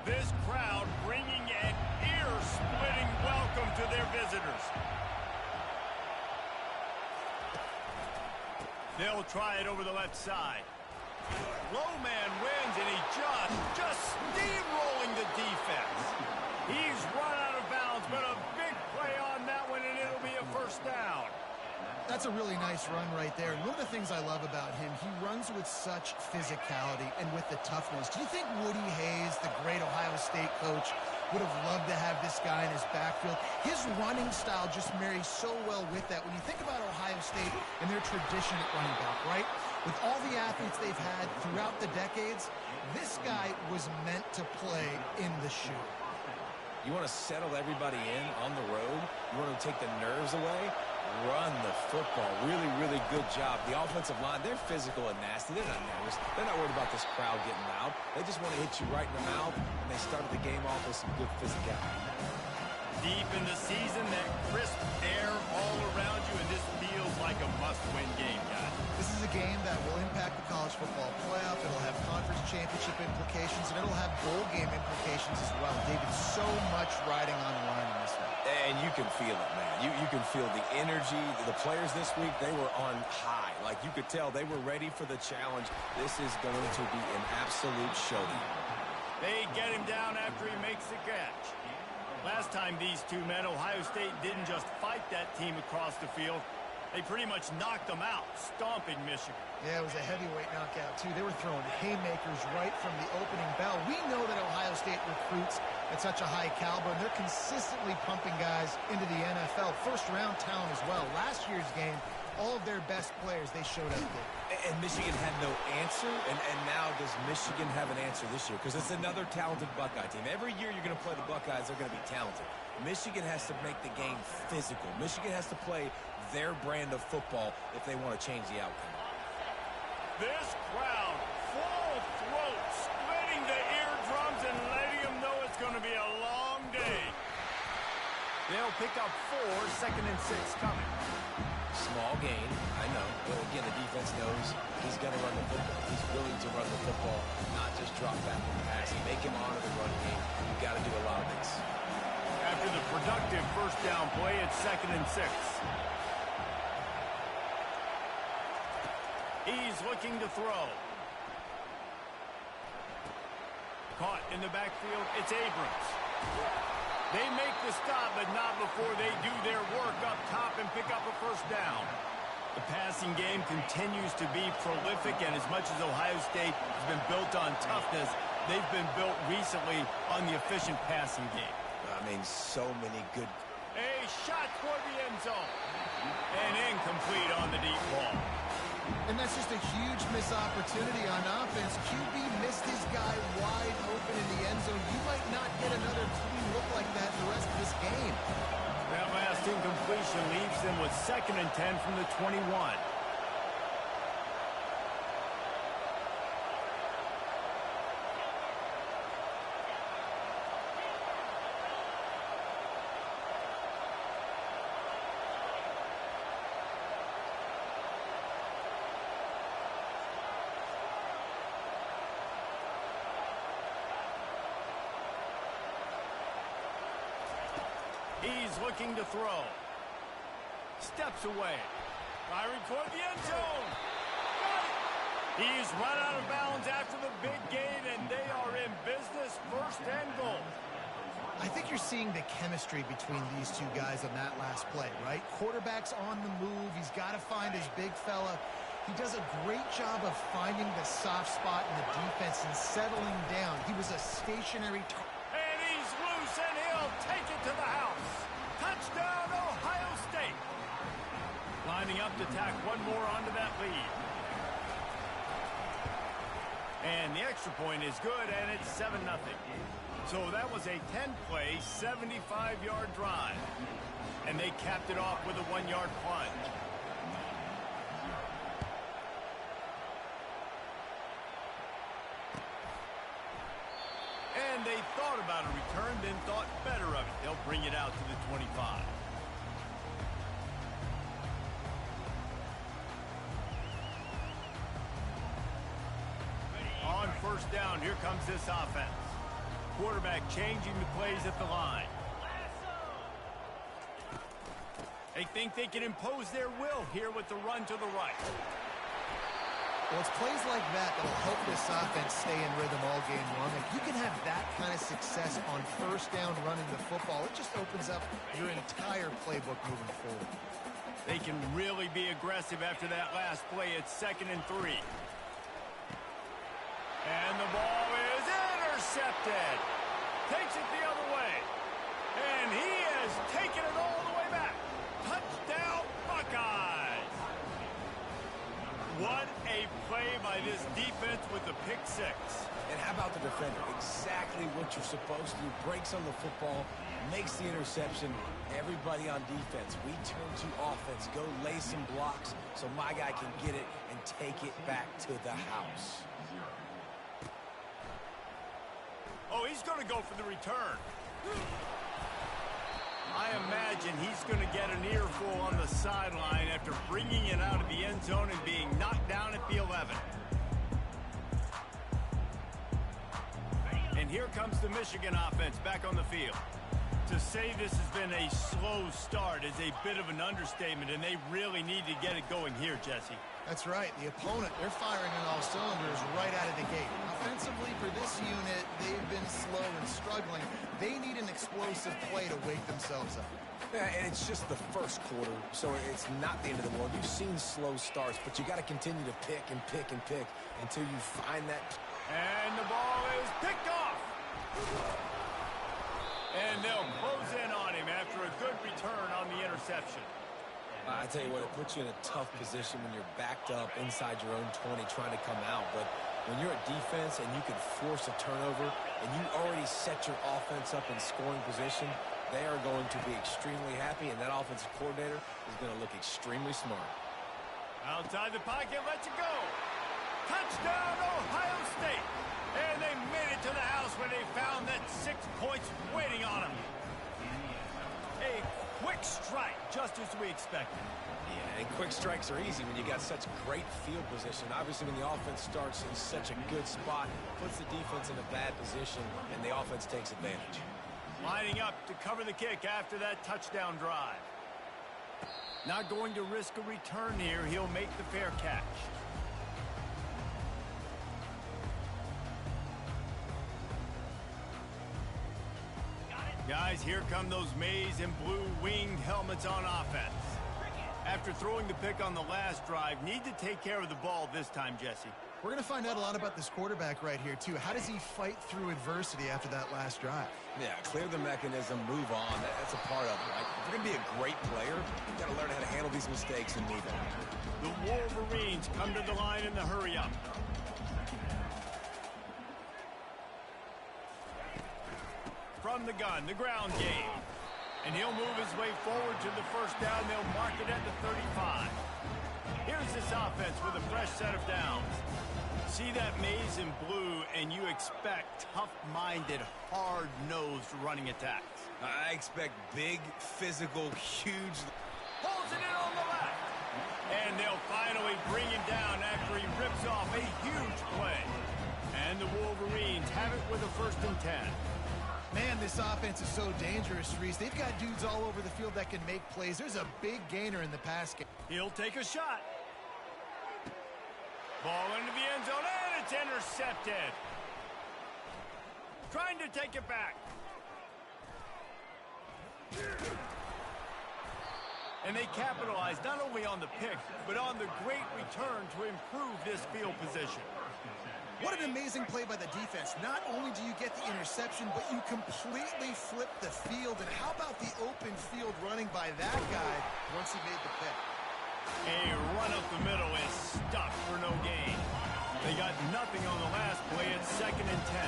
This crowd bringing an ear-splitting welcome to their visitors. They'll try it over the left side. Low man wins, and he just steamrolling the defense. He's run out of bounds, but a big play on that one, and it'll be a first down. That's a really nice run right there. And one of the things I love about him, he runs with such physicality and with the toughness. Do you think Woody Hayes, the great Ohio State coach, would have loved to have this guy in his backfield? His running style just marries so well with that. When you think about Ohio State and their tradition at running back, right? With all the athletes they've had throughout the decades, this guy was meant to play in the shoe. You want to settle everybody in on the road? You want to take the nerves away? Run the football. Really, really good job. The offensive line, they're physical and nasty. They're not nervous. They're not worried about this crowd getting loud. They just want to hit you right in the mouth, and they started the game off with some good physicality. Deep in the season, that crisp air all around you, and this feels like a must-win game, guys. This is a game that will impact the college football playoff. It'll have conference championship implications, and it'll have bowl game implications as well. David, so much riding on the line in this one. And you can feel it, man. You can feel the energy. The players this week, they were on high. Like, you could tell they were ready for the challenge. This is going to be an absolute showdown. They get him down after he makes the catch. Last time these two met, Ohio State didn't just fight that team across the field. They pretty much knocked them out, stomping Michigan. Yeah, it was a heavyweight knockout, too. They were throwing haymakers right from the opening bell. We know that Ohio State recruits at such a high caliber, and they're consistently pumping guys into the NFL. First-round talent as well. Last year's game, all of their best players, they showed up there. And Michigan had no answer, and now does Michigan have an answer this year? Because it's another talented Buckeye team. Every year you're going to play the Buckeyes, they're going to be talented. Michigan has to make the game physical. Michigan has to play their brand of football if they want to change the outcome. This crowd, full throat, splitting the eardrums and letting them know it's going to be a long day. They'll pick up 4, 2nd and 6 coming. Small gain, I know. But again, the defense knows he's going to run the football. He's willing to run the football, not just drop back and pass. Make him honor the run game. You've got to do a lot of this. After the productive first down play, it's 2nd and 6. He's looking to throw. Caught in the backfield, it's Abrams. They make the stop, but not before they do their work up top and pick up a first down. The passing game continues to be prolific, and as much as Ohio State has been built on toughness, they've been built recently on the efficient passing game. I mean, so many good. A shot toward the end zone. And incomplete on the deep ball. And that's just a huge missed opportunity on offense. QB missed his guy wide open in the end zone. You might not get another clean look like that the rest of this game. That last incompletion leaves them with 2nd and 10 from the 21. He's looking to throw. Steps away. Firing toward the end zone. Got it. He's run out of bounds after the big gain, and they are in business, 1st and goal. I think you're seeing the chemistry between these two guys on that last play, right? Quarterback's on the move. He's got to find his big fella. He does a great job of finding the soft spot in the defense and settling down. He was a stationary target. And he's loose, and he'll take it to the house. Touchdown, Ohio State. Lining up to tack one more onto that lead. And the extra point is good, and it's 7-0. So that was a 10-play, 75-yard drive. And they capped it off with a 1-yard plunge. And they thought about a return, then thought better of it. They'll bring it out to the 25. On 1st down, here comes this offense. quarterback changing the plays at the line. They think they can impose their will here with the run to the right. Well, it's plays like that that'll help this offense stay in rhythm all game long. If you can have that kind of success on first down running the football, it just opens up your entire playbook moving forward. They can really be aggressive after that last play. It's 2nd and 3. And the ball is intercepted. Takes it the other way. And he has taken it all the way back. Touchdown, Buckeyes. What a play by this defense with the pick 6. And how about the defender? Exactly what you're supposed to do. Breaks on the football, makes the interception. Everybody on defense, we turn to offense. Go lay some blocks so my guy can get it and take it back to the house. Oh, he's going to go for the return. I imagine he's going to get an earful on the sideline after bringing it out of the end zone and being knocked down at the 11. And here comes the Michigan offense back on the field. To say this has been a slow start is a bit of an understatement, and they really need to get it going here, Jesse. That's right. The opponent, they're firing on all cylinders right out of the gate. Offensively, for this unit, they've been slow and struggling. They need an explosive play to wake themselves up. Yeah, and it's just the first quarter, so it's not the end of the world. You've seen slow starts, but you got to continue to pick and pick and pick until you find that. And the ball is picked off. And they'll close in on him after a good return on the interception. I tell you what, it puts you in a tough position when you're backed up inside your own 20 trying to come out. But when you're a defense and you can force a turnover and you already set your offense up in scoring position, they are going to be extremely happy, and that offensive coordinator is going to look extremely smart. Outside the pocket, lets it go. Touchdown, Ohio State. And they made it to the house where they found that 6 points waiting on them. A quick strike, just as we expected. Yeah, and quick strikes are easy when you got such great field position. Obviously, when the offense starts in such a good spot, puts the defense in a bad position, and the offense takes advantage. Lining up to cover the kick after that touchdown drive. Not going to risk a return here. He'll make the fair catch. Guys, here come those maize and blue winged helmets on offense. After throwing the pick on the last drive, need to take care of the ball this time, Jesse. We're going to find out a lot about this quarterback right here, too. How does he fight through adversity after that last drive? Yeah, clear the mechanism, move on. That's a part of it, right? If you're going to be a great player, you've got to learn how to handle these mistakes and move on. The Wolverines come to the line in the hurry-up. From the gun, the ground game. And he'll move his way forward to the first down. They'll mark it at the 35. Here's this offense with a fresh set of downs. See that maize and blue, and you expect tough-minded, hard-nosed running attacks. I expect big, physical, huge. Pulls it in on the left. And they'll finally bring him down after he rips off a huge play. And the Wolverines have it with a 1st and 10. Man, this offense is so dangerous, Reese. They've got dudes all over the field that can make plays. There's a big gainer in the pass game. He'll take a shot. Ball into the end zone, and it's intercepted. Trying to take it back. And they capitalize not only on the pick, but on the great return to improve this field position. What an amazing play by the defense. Not only do you get the interception, but you completely flip the field. And how about the open field running by that guy once he made the pick? A run up the middle is stuck for no gain. They got nothing on the last play. It's 2nd and 10.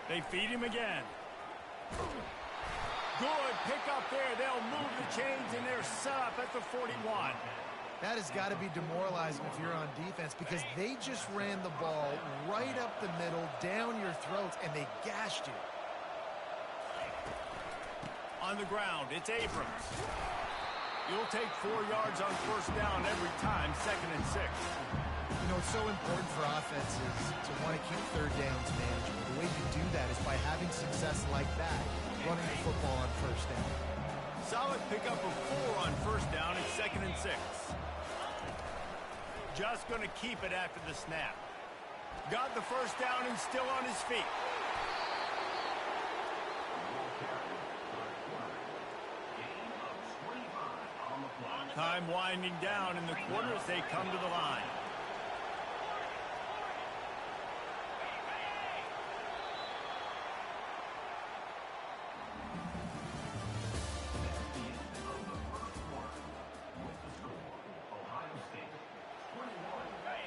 They feed him again. Good pick up there. They'll move the chains, and they're set up at the 41. That has got to be demoralizing if you're on defense, because they just ran the ball right up the middle, down your throats, and they gashed you. On the ground, it's Abrams. You'll take 4 yards on first down every time, 2nd and 6. You know, it's so important for offenses to want to keep third downs manageable. The way you do that is by having success like that, running the football on first down. Solid pickup of 4 on first down and 2nd and 6. Just going to keep it after the snap. Got the first down and still on his feet. Time winding down in the quarter as they come to the line.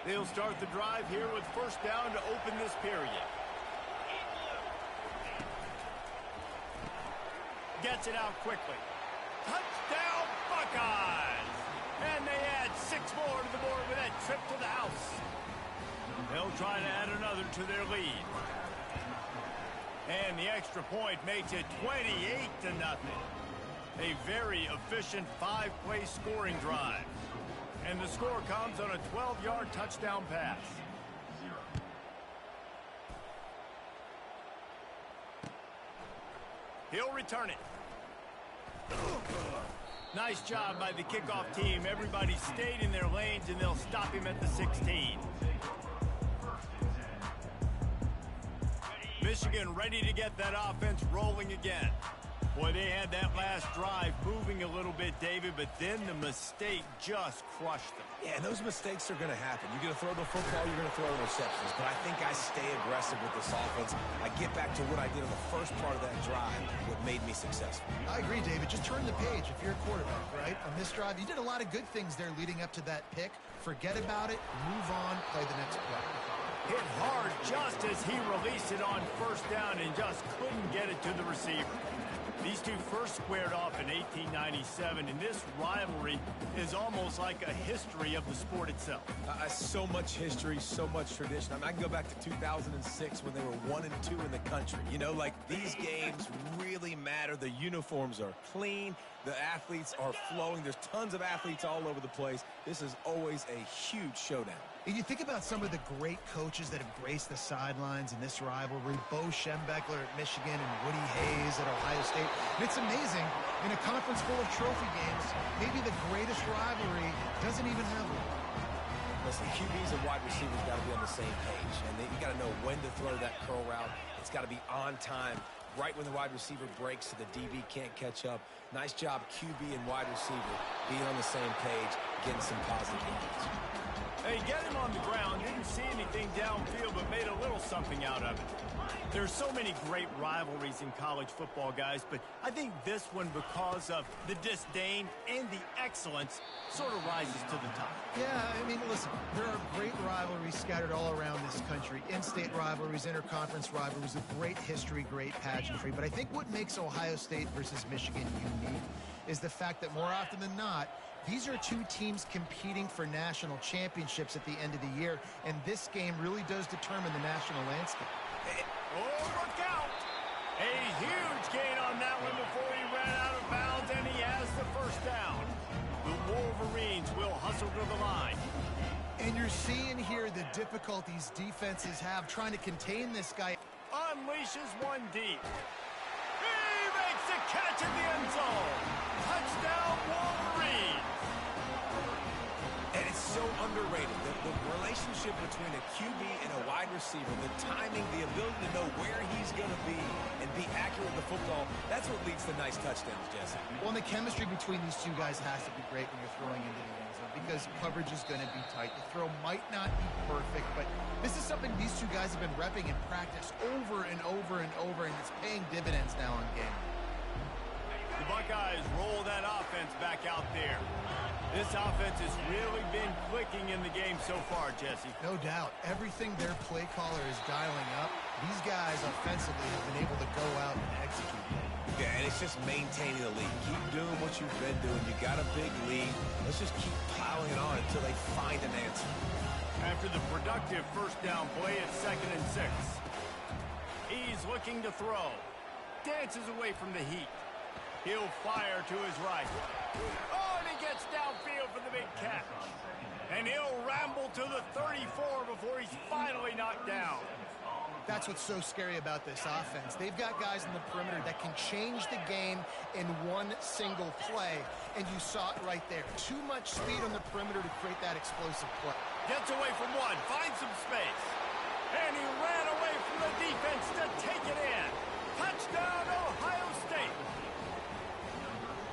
They'll start the drive here with first down to open this period. Gets it out quickly. Touchdown, Buckeyes! And they add 6 more to the board with that trip to the house. They'll try to add another to their lead. And the extra point makes it 28-0. A very efficient 5-play scoring drive. And the score comes on a 12-yard touchdown pass. He'll return it. Nice job by the kickoff team. Everybody stayed in their lanes, and they'll stop him at the 16. Michigan ready to get that offense rolling again. Boy, they had that last drive moving a little bit, David, but then the mistake just crushed them. Yeah, and those mistakes are going to happen. You're going to throw the football, you're going to throw interceptions. But I think I stay aggressive with this offense. I get back to what I did on the first part of that drive, what made me successful. I agree, David. Just turn the page if you're a quarterback, right? On this drive, you did a lot of good things there leading up to that pick. Forget about it, move on, play the next play. Hit hard just as he released it on first down and just couldn't get it to the receiver. These two first squared off in 1897, and this rivalry is almost like a history of the sport itself. So much history, so much tradition. I mean, I can go back to 2006 when they were 1-2 in the country. You know, like, these games really matter. The uniforms are clean. The athletes are flowing. There's tons of athletes all over the place. This is always a huge showdown. And you think about some of the great coaches that have graced the sidelines in this rivalry, Bo Schembechler at Michigan and Woody Hayes at Ohio State. And it's amazing, in a conference full of trophy games, maybe the greatest rivalry doesn't even have one. Listen, QBs and wide receivers got to be on the same page. And you got to know when to throw that curl route. It's got to be on time, right when the wide receiver breaks so the DB can't catch up. Nice job, QB and wide receiver, being on the same page, getting some positive yards. Hey, get him on the ground. Didn't see anything downfield, but made a little something out of it. There's so many great rivalries in college football, guys, but I think this one, because of the disdain and the excellence, sort of rises to the top. Yeah, I mean, listen, there are great rivalries scattered all around this country. In-state rivalries, interconference rivalries, with great history, great pageantry. But I think what makes Ohio State versus Michigan unique is the fact that more often than not, these are two teams competing for national championships at the end of the year, and this game really does determine the national landscape. Oh, look out! A huge gain on that one before he ran out of bounds, and he has the first down. The Wolverines will hustle to the line. And you're seeing here the difficulties defenses have trying to contain this guy. Unleashes one deep. He makes the catch in the end zone. Touchdown, Wolverines! And it's so underrated. The relationship between a QB and a wide receiver, the timing, the ability to know where he's going to be and be accurate with the football, that's what leads to nice touchdowns, Jesse. Well, and the chemistry between these two guys has to be great when you're throwing into the end zone because coverage is going to be tight. The throw might not be perfect, but this is something these two guys have been repping in practice over and over and over, and it's paying dividends now in game. The Buckeyes roll that offense back out there. This offense has really been clicking in the game so far, Jesse. No doubt. Everything their play caller is dialing up, these guys offensively have been able to go out and execute. Yeah, and it's just maintaining the lead. Keep doing what you've been doing. You got a big lead. Let's just keep piling it on until they find an answer. After the productive first down play at 2nd and 6. He's looking to throw. Dances away from the heat. He'll fire to his right. Oh, and he scramble to the 34 before he's finally knocked down. That's what's so scary about this offense. They've got guys in the perimeter that can change the game in one single play, and you saw it right there. Too much speed on the perimeter to create that explosive play. Gets away from one, finds some space. And he ran away from the defense to take it in. Touchdown, Ohio State.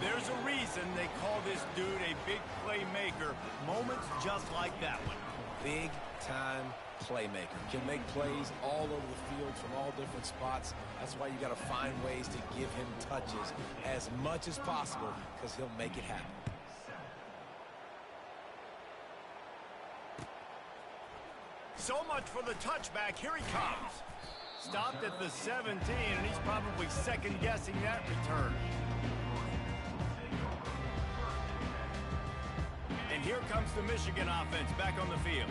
There's a reason they call this dude a big playmaker. Moments just like that one. Big-time playmaker. Can make plays all over the field from all different spots. That's why you got to find ways to give him touches as much as possible, because he'll make it happen. So much for the touchback. Here he comes. Stopped at the 17, and he's probably second-guessing that return. And here comes the Michigan offense back on the field.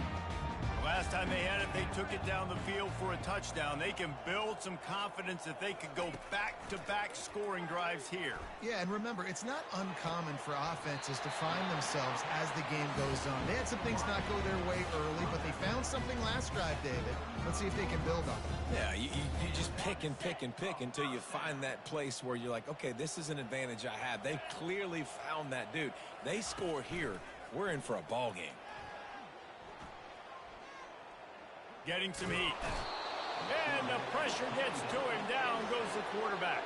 Last time they had it, they took it down the field for a touchdown. They can build some confidence that they could go back-to-back scoring drives here. Yeah, and remember, it's not uncommon for offenses to find themselves as the game goes on. They had some things not go their way early, but they found something last drive, David. Let's see if they can build on it. Yeah, you just pick and pick and pick until you find that place where you're like, okay, this is an advantage I have. They clearly found that dude. They score here, we're in for a ball game. Getting some heat. And the pressure gets to him. Down goes the quarterback.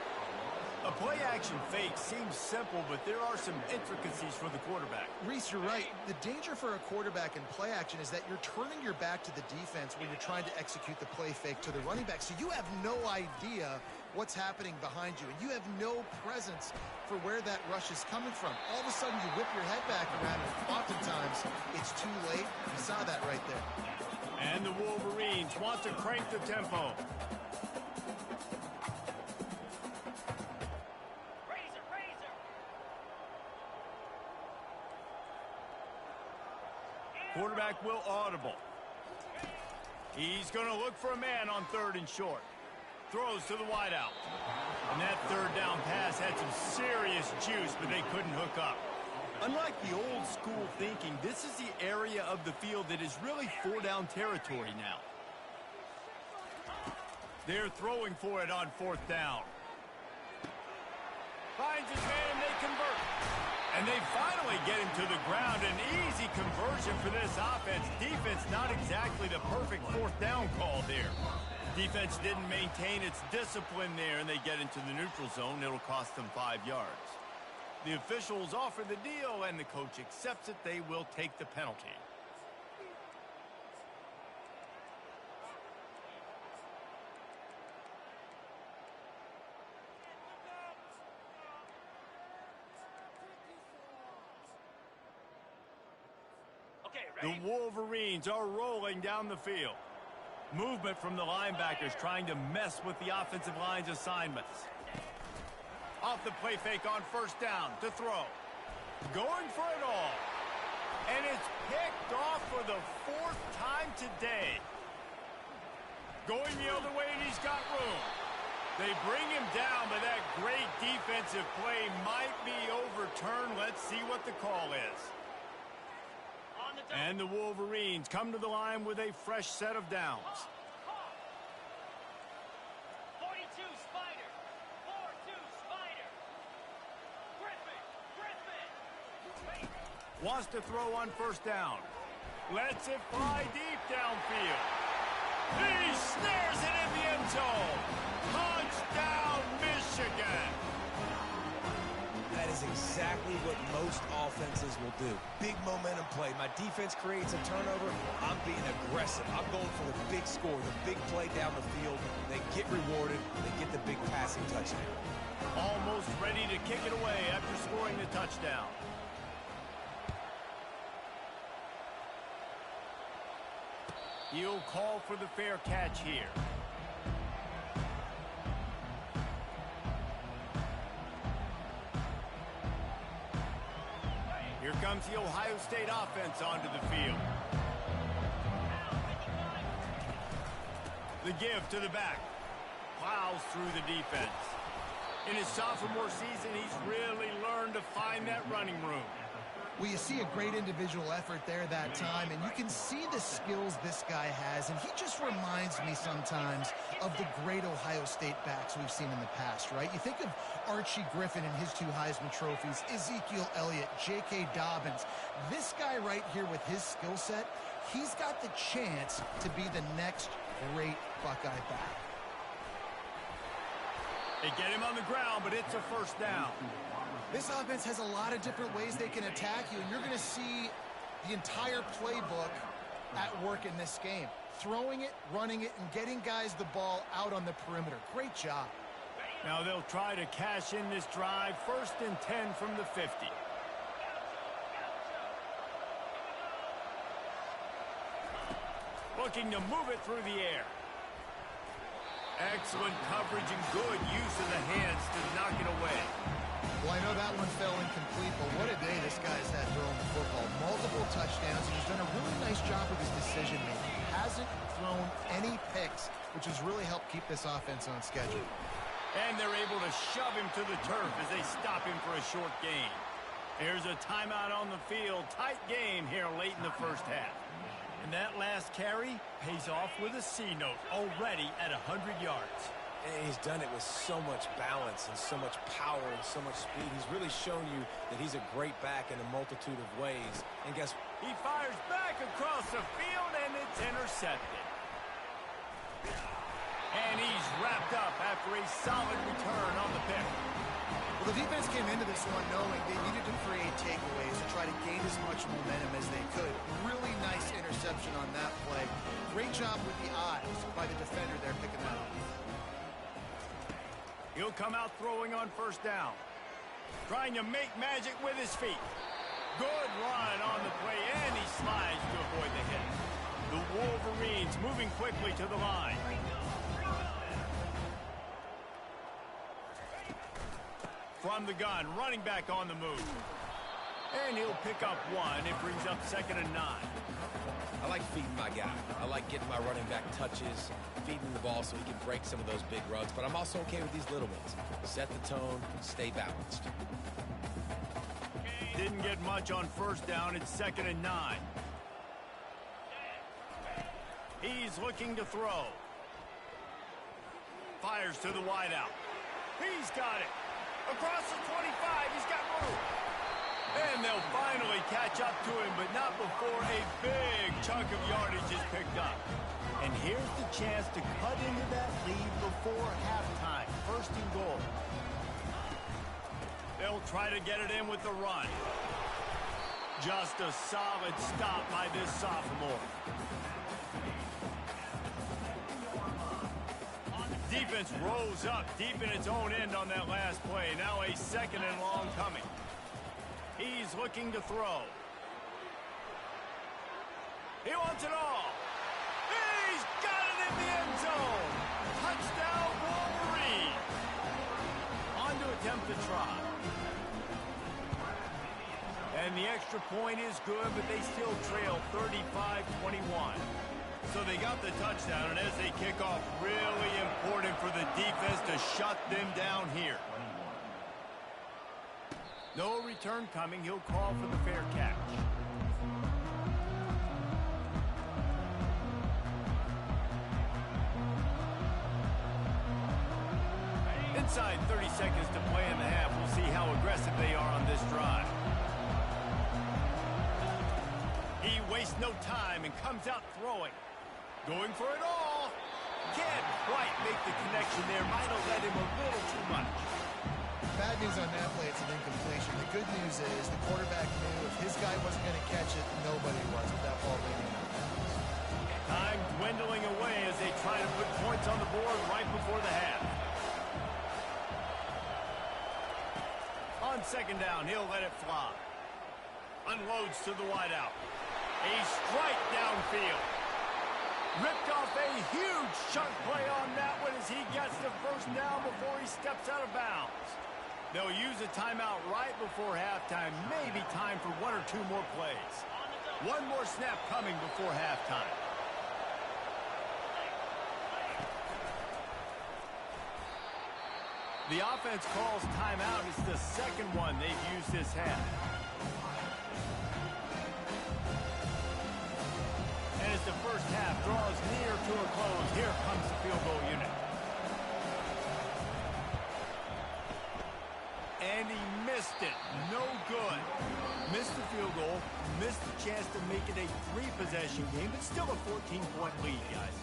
A play-action fake seems simple, but there are some intricacies for the quarterback. Reese, you're right. The danger for a quarterback in play action is that you're turning your back to the defense when you're trying to execute the play fake to the running back. So you have no idea what's happening behind you, and you have no presence for where that rush is coming from. All of a sudden, you whip your head back around, and oftentimes it's too late. You saw that right there. And the Wolverines want to crank the tempo. Quarterback will audible. He's going to look for a man on 3rd and short. Throws to the wideout. And that 3rd down pass had some serious juice, but they couldn't hook up. Unlike the old school thinking, this is the area of the field that is really 4-down territory now. They're throwing for it on 4th down. Finds his man and they convert. And they finally get him to the ground. An easy conversion for this offense. Defense not exactly the perfect 4th down call there. Defense didn't maintain its discipline there, and they get into the neutral zone. It'll cost them 5 yards. The officials offer the deal, and the coach accepts it. They will take the penalty. The Wolverines are rolling down the field. Movement from the linebackers trying to mess with the offensive line's assignments. Off the play fake on 1st down to throw. Going for it all. And it's picked off for the 4th time today. Going the other way, and he's got room. They bring him down, but that great defensive play might be overturned. Let's see what the call is. And the Wolverines come to the line with a fresh set of downs. 42 Spider. 4-2 Spider. Griffin. Wants to throw on 1st down. Lets it fly deep downfield. He snares it in the end zone. Touchdown, Michigan. That is exactly what most offenses will do. Big momentum play. My defense creates a turnover. I'm being aggressive. I'm going for the big score, the big play down the field. They get rewarded. They get the big passing touchdown. Almost ready to kick it away after scoring the touchdown. He'll call for the fair catch here. Here comes the Ohio State offense onto the field. The give to the back. Plows through the defense. In his sophomore season, he's really learned to find that running room. Well, you see a great individual effort there that time, and you can see the skills this guy has, and he just reminds me sometimes of the great Ohio State backs we've seen in the past, right? You think of Archie Griffin and his 2 Heisman trophies, Ezekiel Elliott, J.K. Dobbins. This guy right here with his skill set, he's got the chance to be the next great Buckeye back. They get him on the ground, but it's a first down. This offense has a lot of different ways they can attack you, and you're going to see the entire playbook at work in this game. Throwing it, running it, and getting guys the ball out on the perimeter. Great job. Now they'll try to cash in this drive. 1st and 10 from the 50. Looking to move it through the air. Excellent coverage and good use of the hands to knock it away. Well, I know that one fell incomplete, but what a day this guy's had throwing the football. Multiple touchdowns, and he's done a really nice job with his decision-making. Hasn't thrown any picks, which has really helped keep this offense on schedule. And they're able to shove him to the turf as they stop him for a short gain. Here's a timeout on the field. Tight game here late in the first half. And that last carry pays off with a C note, already at 100 yards. And he's done it with so much balance and so much power and so much speed. He's really shown you that he's a great back in a multitude of ways. And guess what? He fires back across the field, and it's intercepted. And he's wrapped up after a solid return on the pick. Well, the defense came into this one knowing they needed to create takeaways to try to gain as much momentum as they could. Really nice interception on that play. Great job with the eyes by the defender there picking that up. He'll come out throwing on 1st down. Trying to make magic with his feet. Good run on the play, and he slides to avoid the hit. The Wolverines moving quickly to the line. From the gun, running back on the move. And he'll pick up 1. It brings up 2nd and 9. I like feeding my guy. I like getting my running back touches, feeding the ball so he can break some of those big runs. But I'm also okay with these little ones. Set the tone, stay balanced. Didn't get much on 1st down. It's 2nd and 9. He's looking to throw. Fires to the wideout. He's got it. Across the 25. He's got room. And they'll finally catch up to him, but not before a big chunk of yardage is picked up. And here's the chance to cut into that lead before halftime. 1st and goal. They'll try to get it in with the run. Just a solid stop by this sophomore. Defense rolls up deep in its own end on that last play. Now a 2nd and long coming. He's looking to throw. He wants it all. He's got it in the end zone. Touchdown, Wolverine. On to attempt the try. And the extra point is good, but they still trail 35-21. So they got the touchdown, and as they kick off, really important for the defense to shut them down here. No return coming. He'll call for the fair catch. Inside 30 seconds to play in the half. We'll see how aggressive they are on this drive. He wastes no time and comes out throwing. Going for it all. Can't quite make the connection there. Might have led him a little too much. Bad news on that play, it's an incompletion. The good news is the quarterback knew if his guy wasn't going to catch it, nobody was with that ball landing on bounds. Time dwindling away as they try to put points on the board right before the half. On 2nd down, he'll let it fly. Unloads to the wideout. A strike downfield. Ripped off a huge chunk play on that one as he gets the 1st down before he steps out of bounds. They'll use a timeout right before halftime. Maybe time for 1 or 2 more plays. One more snap coming before halftime. The offense calls timeout. It's the 2nd one they've used this half. field goal, missed the chance to make it a 3-possession game, but still a 14-point lead, guys.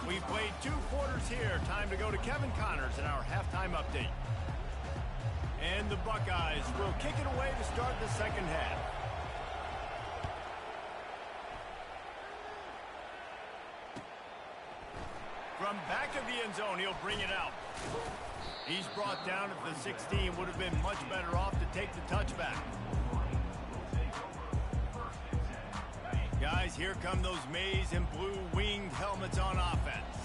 We've played 2 quarters here. Time to go to Kevin Connors in our halftime update. And the Buckeyes will kick it away to start the second half. From back of the end zone, he'll bring it out. He's brought down at the 16. Would have been much better off to take the touchback. Guys, here come those maize and blue winged helmets on offense.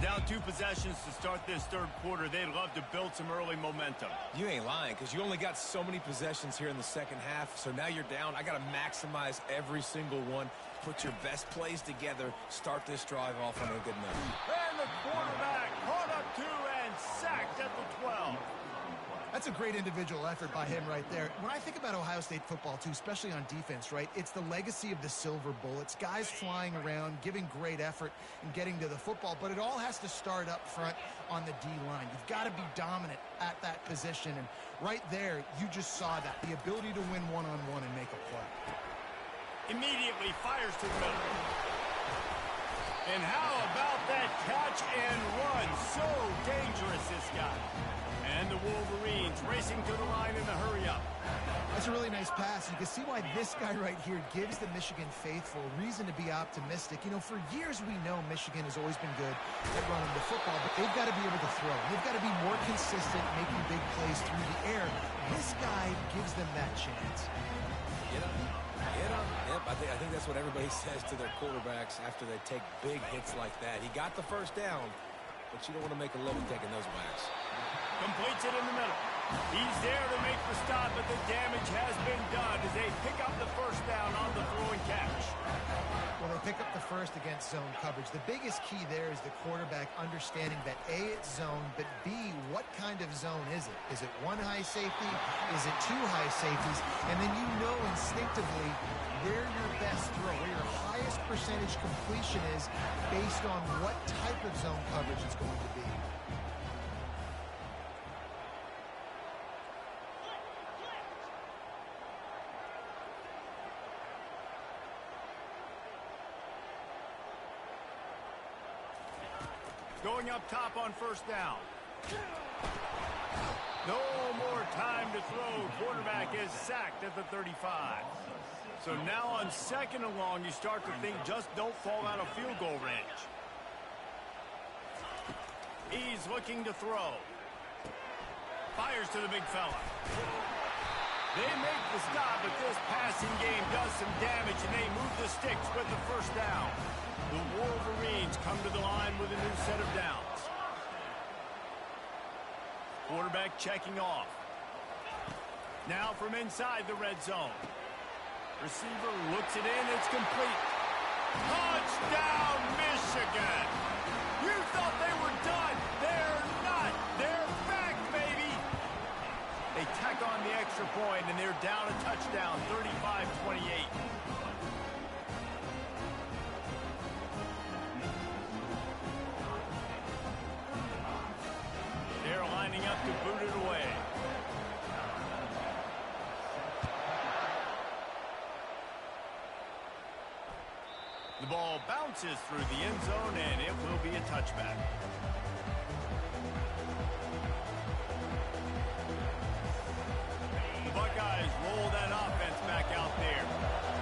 Down 2 possessions to start this third quarter. They'd love to build some early momentum. You ain't lying, because you only got so many possessions here in the second half, so now you're down. I got to maximize every single one. Put your best plays together. Start this drive off on a good note. And the quarterback caught up 2 and sacked at the 12. That's a great individual effort by him right there. When I think about Ohio State football, too, especially on defense, right, it's the legacy of the Silver Bullets, guys flying around, giving great effort and getting to the football, but it all has to start up front on the D-line. You've got to be dominant at that position, and right there, you just saw that, the ability to win one-on-one and make a play. Immediately fires to the middle. And how about that catch and run? So dangerous, this guy. And the Wolverines racing to the line in the hurry-up. That's a really nice pass. You can see why this guy right here gives the Michigan faithful reason to be optimistic. You know, for years we know Michigan has always been good at running the football, but they've got to be able to throw. They've got to be more consistent, making big plays through the air. This guy gives them that chance. Get up. Get up. Yep, I think that's what everybody says to their quarterbacks after they take big hits like that. He got the first down, but you don't want to make a living taking those whacks. Completes it in the middle. He's there to make the stop, but the damage has been done as they pick up the first down on the throw and catch. Well, they pick up the first against zone coverage. The biggest key there is the quarterback understanding that A, it's zone, but B, what kind of zone is it? Is it 1 high safety? Is it 2 high safeties? And then you know instinctively where your best throw, where your highest percentage completion is based on what type of zone coverage it's going to be. Going up top on first down. No more time to throw. Quarterback is sacked at the 35. So now on second and long, you start to think just don't fall out of field goal range. He's looking to throw. Fires to the big fella. They make the stop, but this passing game does some damage, and they move the sticks with the first down. The Wolverines come to the line with a new set of downs. Quarterback checking off. Now from inside the red zone. Receiver looks it in. It's complete. Touchdown, Michigan! You thought they were done. They're not. They're back, baby! They tack on the extra point, and they're down a touchdown, 35-28. They're lining up to boot it away. The ball bounces through the end zone, and it will be a touchback. The Buckeyes roll that offense back out there.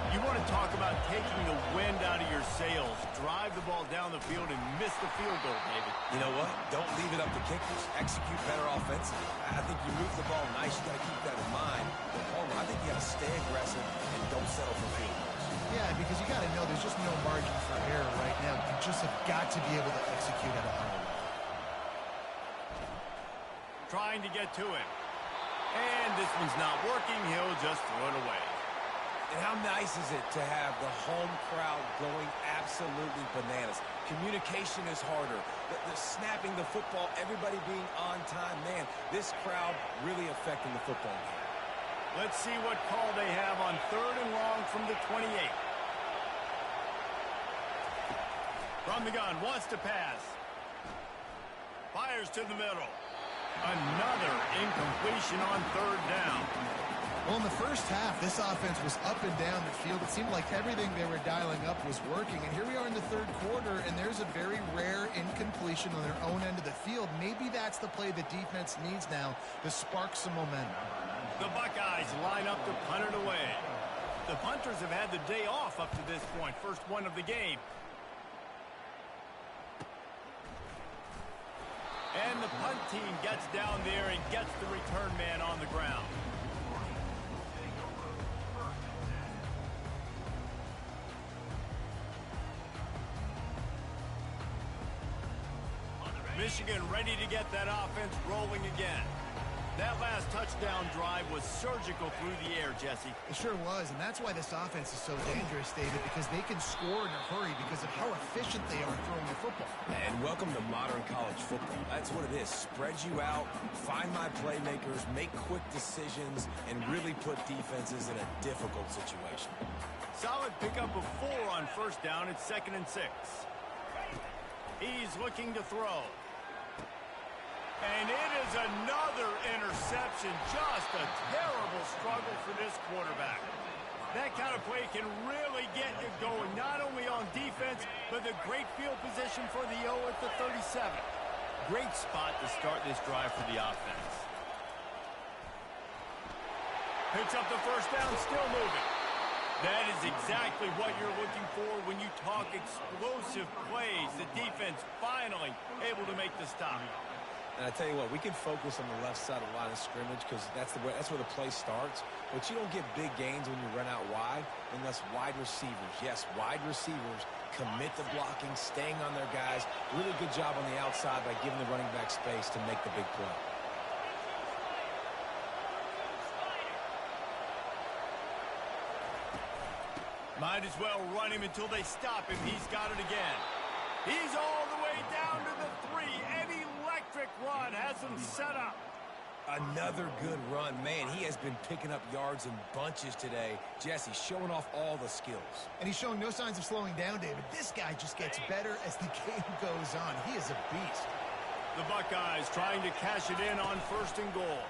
You want to talk about taking the wind out of your sails. Drive the ball down the field and miss the field goal, David. You know what? Don't leave it up to kickers. Execute better offensively. I think you move the ball nice. You got to keep that in mind. But Palmer, I think you got to stay aggressive and don't settle for field goals. Yeah, because you got to know there's just no margin for error right now. You just have got to be able to execute at a high level. Trying to get to it. And this one's not working. He'll just throw it away. And how nice is it to have the home crowd going absolutely bananas? Communication is harder. The snapping the football, everybody being on time. Man, this crowd really affecting the football game. Let's see what call they have on third and long from the 28. From the gun, wants to pass. Fires to the middle. Another incompletion on third down. Well, in the first half, this offense was up and down the field. It seemed like everything they were dialing up was working. And here we are in the third quarter, and there's a very rare incompletion on their own end of the field. Maybe that's the play the defense needs now to spark some momentum. The Buckeyes line up to punt it away. The punters have had the day off up to this point. First one of the game. And the punt team gets down there and gets the return man on the ground. Michigan ready to get that offense rolling again. That last touchdown drive was surgical through the air, Jesse. It sure was, and that's why this offense is so dangerous, David, because they can score in a hurry because of how efficient they are throwing the football. And welcome to modern college football. That's what it is. Spread you out, find my playmakers, make quick decisions, and really put defenses in a difficult situation. Solid pickup of 4 on first down. It's 2nd and 6. He's looking to throw. And it is another interception. Just a terrible struggle for this quarterback. That kind of play can really get you going, not only on defense, but the great field position for the O at the 37. Great spot to start this drive for the offense. Picks up the first down, still moving. That is exactly what you're looking for when you talk explosive plays. The defense finally able to make the stop. And I tell you what, we can focus on the left side of the line of scrimmage because that's where the play starts. But you don't get big gains when you run out wide unless wide receivers, yes, wide receivers, commit to blocking, staying on their guys. Really good job on the outside by giving the running back space to make the big play. Might as well run him until they stop him. He's got it again. He's all the way down to the 3. An electric run has him set up. Another good run. Man, he has been picking up yards in bunches today. Jesse showing off all the skills. And he's showing no signs of slowing down, David. This guy just gets better as the game goes on. He is a beast. The Buckeyes trying to cash it in on 1st and goal.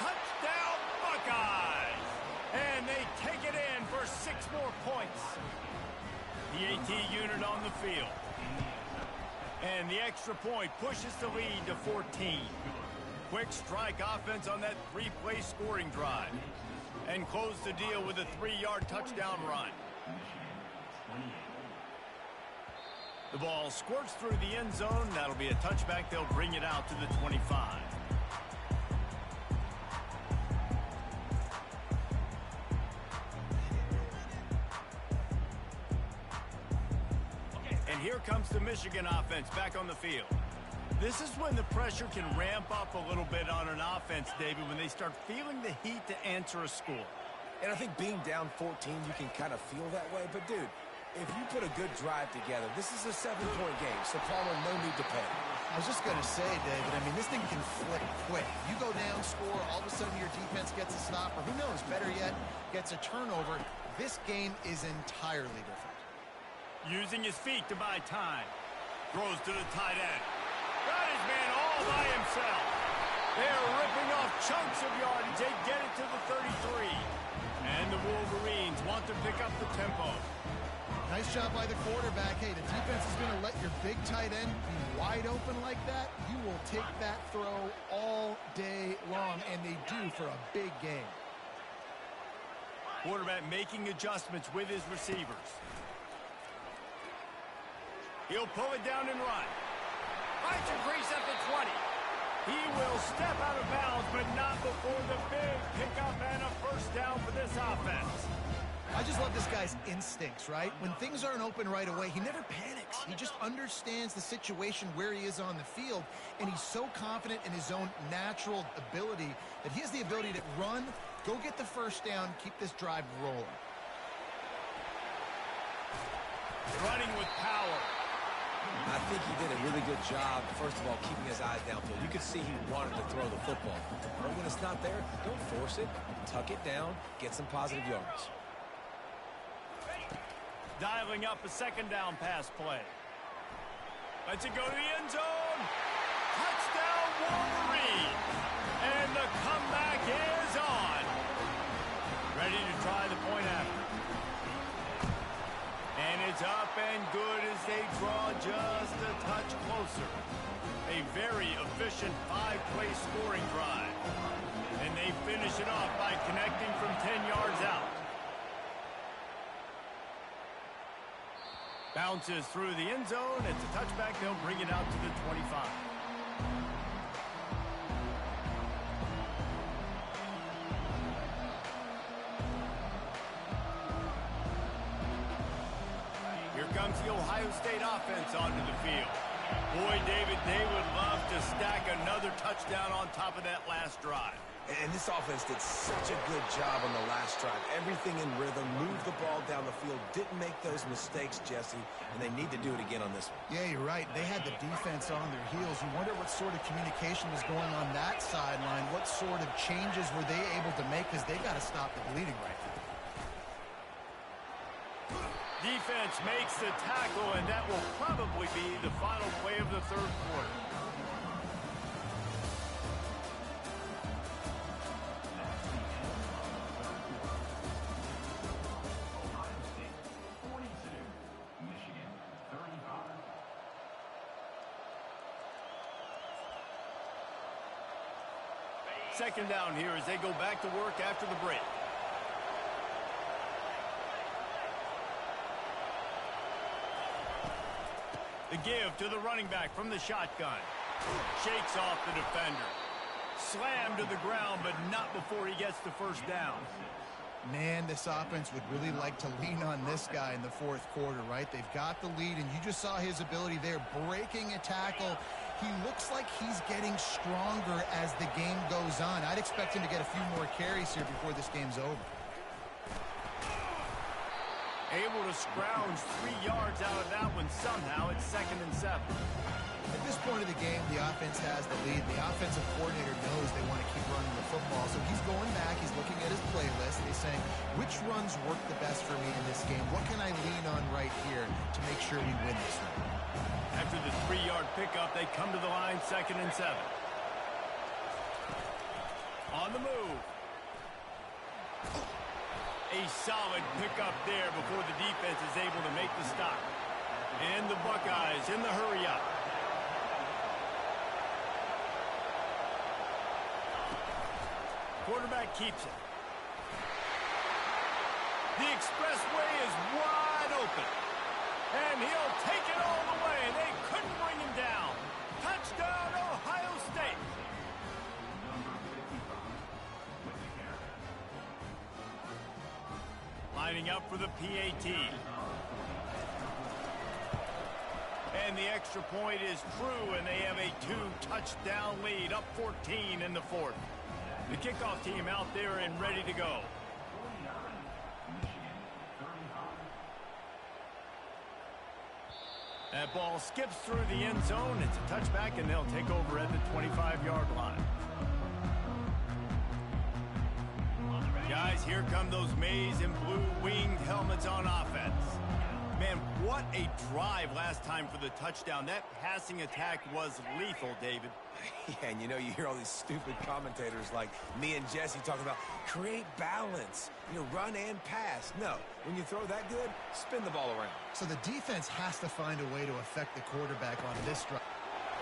Touchdown, Buckeyes! And they take it in for 6 more points. The AT unit on the field. And the extra point pushes the lead to 14. Quick strike offense on that 3-play scoring drive. And close the deal with a 3-yard touchdown run. The ball squirts through the end zone. That'll be a touchback. They'll bring it out to the 25. And here comes the Michigan offense back on the field. This is when the pressure can ramp up a little bit on an offense, David, when they start feeling the heat to answer a score. And I think being down 14, you can kind of feel that way. But, dude, if you put a good drive together, this is a 7-point game, so Palmer, no need to panic. I was just going to say, David, I mean, this thing can flip quick. You go down, score, all of a sudden your defense gets a stop, or who knows, better yet, gets a turnover. This game is entirely different. Using his feet to buy time. Throws to the tight end. Got his man all by himself. They're ripping off chunks of yardage. They get it to the 33. And the Wolverines want to pick up the tempo. Nice job by the quarterback. Hey, the defense is going to let your big tight end be wide open like that. You will take that throw all day long, and they do for a big game. Quarterback making adjustments with his receivers. He'll pull it down and run. Finds a crease at the 20. He will step out of bounds, but not before the big pickup and a first down for this offense. I just love this guy's instincts, right? When things aren't open right away, he never panics. He just understands the situation where he is on the field, and he's so confident in his own natural ability that he has the ability to run, go get the first down, keep this drive rolling. Running with power. I think he did a really good job, first of all, keeping his eyes downfield. You could see he wanted to throw the football. But when it's not there, don't force it. Tuck it down. Get some positive yards. Dialing up a 2nd down pass play. Lets it go to the end zone. Touchdown, Wolverines. And closer. A very efficient 5-play scoring drive. And they finish it off by connecting from 10 yards out. Bounces through the end zone. It's a touchback. They'll bring it out to the 25. Here comes the Ohio State offense onto the field. Boy, David, they would love to stack another touchdown on top of that last drive. And this offense did such a good job on the last drive. Everything in rhythm, moved the ball down the field, didn't make those mistakes, Jesse, and they need to do it again on this one. Yeah, you're right. They had the defense on their heels. You wonder what sort of communication was going on that sideline. What sort of changes were they able to make, because they got to stop the bleeding right now. Defense makes the tackle, and that will probably be the final play of the third quarter. Second down here as they go back to work after the break. The give to the running back from the shotgun. Shakes off the defender. Slammed to the ground, but not before he gets the first down. Man, this offense would really like to lean on this guy in the fourth quarter, right? They've got the lead, and you just saw his ability there, breaking a tackle. He looks like he's getting stronger as the game goes on. I'd expect him to get a few more carries here before this game's over. Able to scrounge 3 yards out of that one somehow. It's 2nd and 7. At this point of the game, the offense has the lead. The offensive coordinator knows they want to keep running the football. So he's going back. He's looking at his playlist. He's saying, which runs work the best for me in this game? What can I lean on right here to make sure we win this one? After the 3-yard pickup, they come to the line, 2nd and 7. On the move. A solid pickup there before the defense is able to make the stop. And the Buckeyes in the hurry up. Quarterback keeps it. The expressway is wide open. And he'll take it all the way. They couldn't bring him down. Touchdown, Ohio State. Lining up for the PAT. And the extra point is true, and they have a 2-touchdown lead, up 14 in the fourth. The kickoff team out there and ready to go. That ball skips through the end zone. It's a touchback, and they'll take over at the 25-yard line. Guys, here come those maize and blue winged helmets on offense. Man, what a drive last time for the touchdown. That passing attack was lethal, David. Yeah, and you know, you hear all these stupid commentators like me and Jesse talking about create balance, run and pass. No, when you throw that good, spin the ball around. So the defense has to find a way to affect the quarterback on this drive.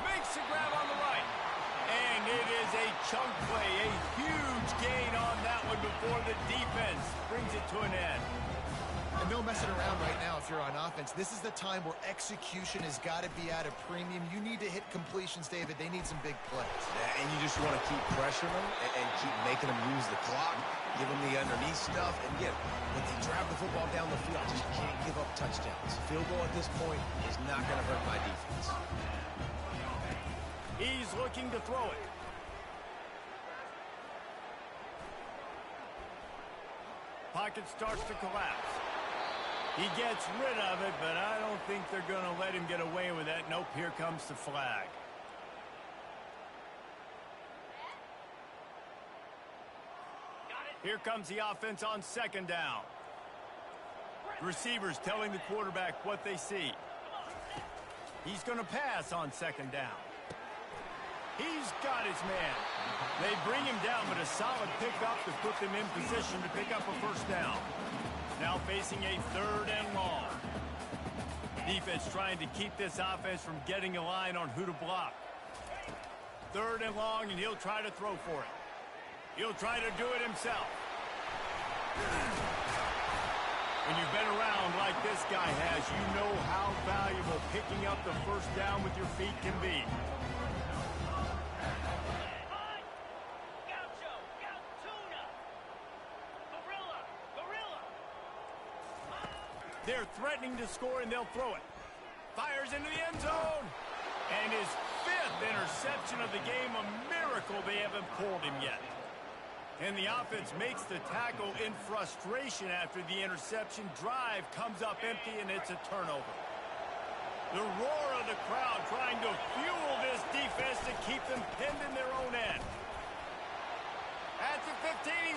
Makes a grab on the right. And it is a chunk play, a huge gain on that one before the defense brings it to an end. And no messing around right now if you're on offense. This is the time where execution has got to be at a premium. You need to hit completions, David. They need some big plays. Yeah, and you just want to keep pressuring them and keep making them use the clock, give them the underneath stuff. And again, when they drive the football down the field, just can't give up touchdowns. Field goal at this point is not going to hurt my defense. He's looking to throw it. Pocket starts to collapse. He gets rid of it, but I don't think they're going to let him get away with that. Nope, here comes the flag. Here comes the offense on 2nd down. Receivers telling the quarterback what they see. He's going to pass on 2nd down. He's got his man. They bring him down, but a solid pickup to put them in position to pick up a first down. Now facing a 3rd and long. Defense trying to keep this offense from getting a line on who to block. 3rd and long, and he'll try to throw for it. He'll try to do it himself. When you've been around like this guy has, you know how valuable picking up the first down with your feet can be. Gaucho, Gautuna. Gorilla. They're threatening to score, and they'll throw it. Fires into the end zone. And his 5th interception of the game, a miracle they haven't pulled him yet. And the offense makes the tackle in frustration after the interception. Drive comes up empty, and it's a turnover. The roar of the crowd trying to fuel this defense to keep them pinned in their own end. At the 15,